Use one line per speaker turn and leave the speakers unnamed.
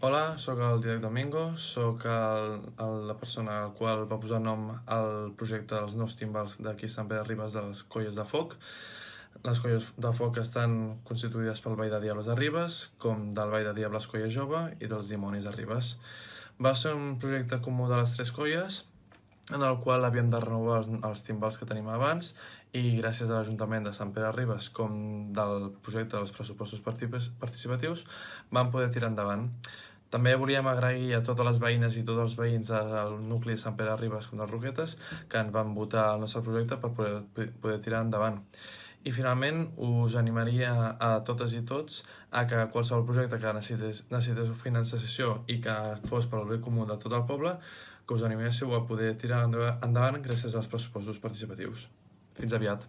Hola, sóc el Dídac Domingo, sóc la persona al qual va posar nom al projecte dels nous timbals d'aquí Sant Pere Ribes de les Colles de Foc. Les Colles de Foc estan constituïdes pel Ball de Diables de Ribes, com del Ball de Diables Colla Jove i dels Dimonis de Ribes. Va ser un projecte comú de les tres colles, en el qual havíem de renovar els timbals que tenim abans i gràcies a l'Ajuntament de Sant Pere Ribes com del projecte dels pressupostos participatius vam poder tirar endavant. També volíem agrair a totes les veïnes i tots els veïns del nucli de Sant Pere Ribes com de Roquetes que ens van votar el nostre projecte per poder tirar endavant. I finalment us animaria a totes i tots a que qualsevol projecte que necessités finançació i que fos per al bé comú de tot el poble, que us animéssiu a poder tirar endavant gràcies als pressupostos participatius. Fins aviat.